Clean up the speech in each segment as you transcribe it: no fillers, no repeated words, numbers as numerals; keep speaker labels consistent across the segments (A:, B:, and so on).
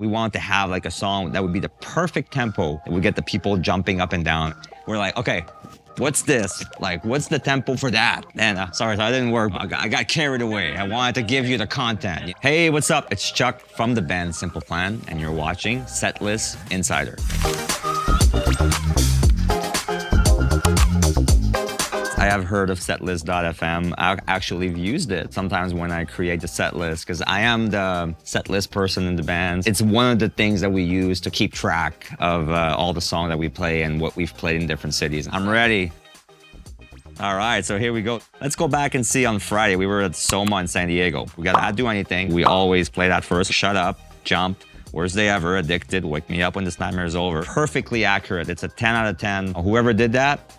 A: We wanted to have like a song that would be the perfect tempo that would get the people jumping up and down. We're like, okay, what's this? Like, what's the tempo for that? And sorry, that didn't work. I got carried away. I wanted to give you the content. Hey, what's up? It's Chuck from the band Simple Plan, and you're watching Setlist Insider. I have heard of Setlist.fm. I actually have used it sometimes when I create the set list because I am the set list person in the band. It's one of the things that we use to keep track of all the songs that we play and what we've played in different cities. I'm ready. All right, so here we go. Let's go back and see on Friday. We were at Soma in San Diego. We got Not Do Anything. We always play that first. Shut Up, Jump, Worst Day Ever, Addicted, Wake Me Up When This Nightmare Is Over. Perfectly accurate. It's a 10 out of 10. Whoever did that,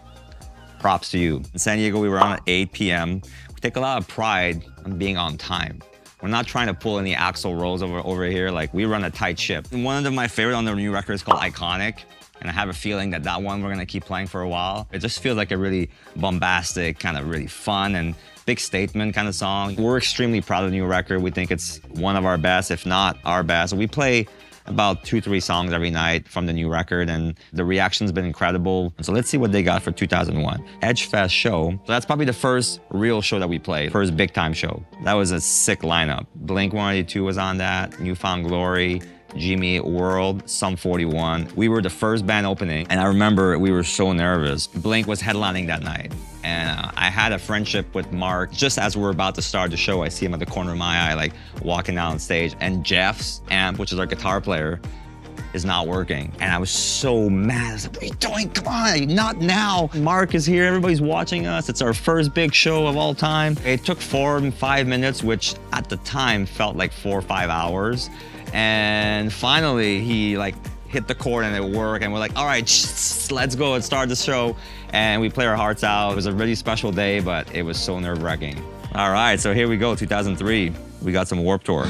A: props to you. In San Diego, we were on at 8 p.m. We take a lot of pride in being on time. We're not trying to pull any Axl Rose over here. Like, we run a tight ship. And one of my favorite on the new record is called Iconic. And I have a feeling that that one we're gonna keep playing for a while. It just feels like a really bombastic, kind of really fun and big statement kind of song. We're extremely proud of the new record. We think it's one of our best, if not our best. We play about 2-3 songs every night from the new record, and the reaction's been incredible. So let's see what they got for 2001. Edgefest show. So that's probably the first real show that we played, first big time show. That was a sick lineup. Blink-182 was on that, New Found Glory, Jimmy World, Sum 41. We were the first band opening, and I remember we were so nervous. Blink was headlining that night, and I had a friendship with Mark. Just as we're about to start the show, I see him at the corner of my eye, like walking down stage, and Jeff's amp, which is our guitar player, is not working. And I was so mad. I was like, what are you doing? Come on, not now. Mark is here, everybody's watching us. It's our first big show of all time. It took 4 or 5 minutes, which at the time felt like 4 or 5 hours. And finally, he like hit the chord and it worked. And we're like, all right, let's go and start the show. And we play our hearts out. It was a really special day, but it was so nerve-wracking. All right, so here we go, 2003. We got some Warped Tour.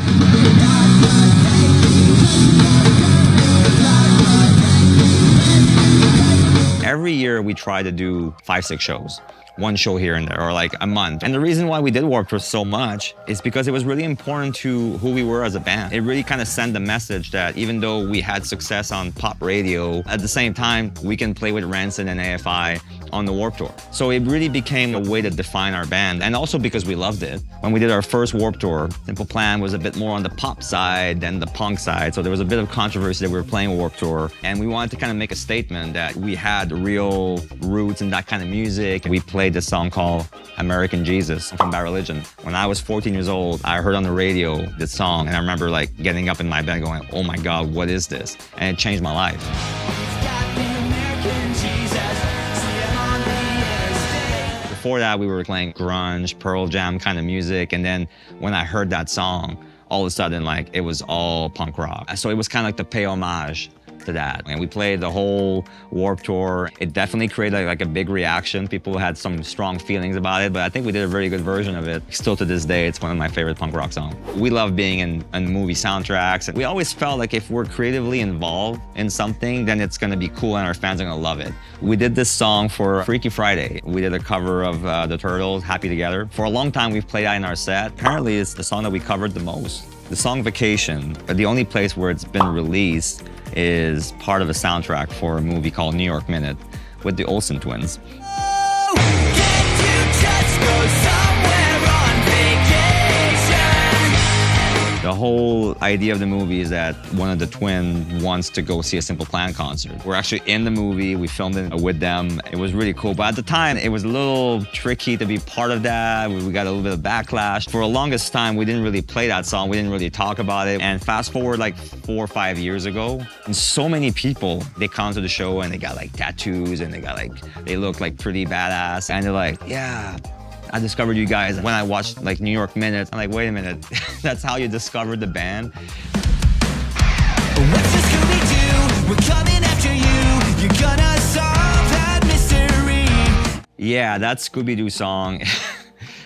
A: Every year we try to do 5-6 shows. One show here and there, or like a month. And the reason why we did Warped Tour so much is because it was really important to who we were as a band. It really kind of sent the message that even though we had success on pop radio, at the same time, we can play with Rancid and AFI on the Warped Tour. So it really became a way to define our band, and also because we loved it. When we did our first Warped Tour, Simple Plan was a bit more on the pop side than the punk side, so there was a bit of controversy that we were playing Warped Tour, and we wanted to kind of make a statement that we had real roots in that kind of music. We played this song called American Jesus from Bad Religion. When I was 14 years old, I heard on the radio this song, and I remember like getting up in my bed going, oh my God, what is this? And it changed my life. Before that, we were playing grunge, Pearl Jam kind of music, and then when I heard that song, all of a sudden, like, it was all punk rock. So it was kind of like to pay homage to that. And we played the whole Warped Tour. It definitely created like a big reaction. People had some strong feelings about it, but I think we did a very good version of it. Still to this day, it's one of my favorite punk rock songs. We love being in movie soundtracks. And we always felt like if we're creatively involved in something, then it's gonna be cool and our fans are gonna love it. We did this song for Freaky Friday. We did a cover of the Turtles, Happy Together. For a long time, we've played that in our set. Apparently, it's the song that we covered the most. The song Vacation, the only place where it's been released is part of a soundtrack for a movie called New York Minute with the Olsen twins. The whole idea of the movie is that one of the twins wants to go see a Simple Plan concert. We're actually in the movie, we filmed it with them. It was really cool, but at the time, it was a little tricky to be part of that. We got a little bit of backlash. For the longest time, we didn't really play that song. We didn't really talk about it. And fast forward like 4 or 5 years ago, and so many people, they come to the show and they got like tattoos and they look like pretty badass. And they're like, yeah, I discovered you guys when I watched like New York Minute. I'm like, wait a minute, that's how you discovered the band? What's the ScoobyDoo? We're coming after you. You're gonna solve that mystery. Yeah, that ScoobyDoo song.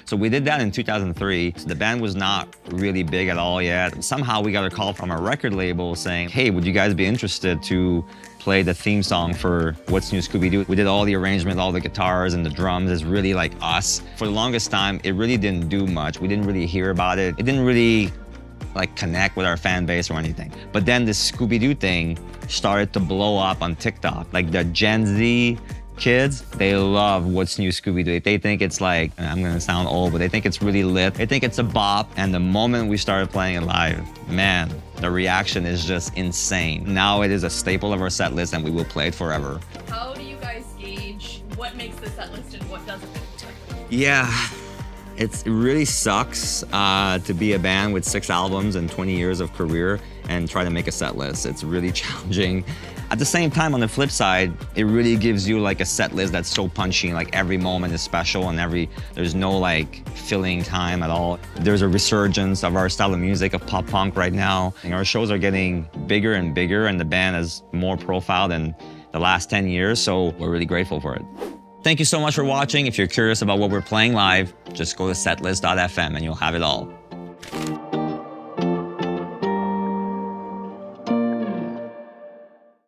A: So we did that in 2003. So the band was not really big at all yet. Somehow we got a call from a record label saying, hey, would you guys be interested to play the theme song for What's New Scooby-Doo? We did all the arrangement, all the guitars and the drums. It's really like us. For the longest time, it really didn't do much. We didn't really hear about it. It didn't really like connect with our fan base or anything. But then this Scooby-Doo thing started to blow up on TikTok. Like the Gen Z kids, they love What's New Scooby-Doo. They think it's like, I'm gonna sound old, but they think it's really lit. They think it's a bop. And the moment we started playing it live, man, the reaction is just insane. Now it is a staple of our set list and we will play it forever.
B: How do you guys gauge what makes the set list and what doesn't make the set list?
A: Yeah, it really sucks to be a band with 6 albums and 20 years of career and try to make a set list. It's really challenging. At the same time, on the flip side, it really gives you like a set list that's so punchy, like every moment is special and there's no like filling time at all. There's a resurgence of our style of music, of pop punk right now. And our shows are getting bigger and bigger and the band has more profile than the last 10 years, so we're really grateful for it. Thank you so much for watching. If you're curious about what we're playing live, just go to setlist.fm and you'll have it all.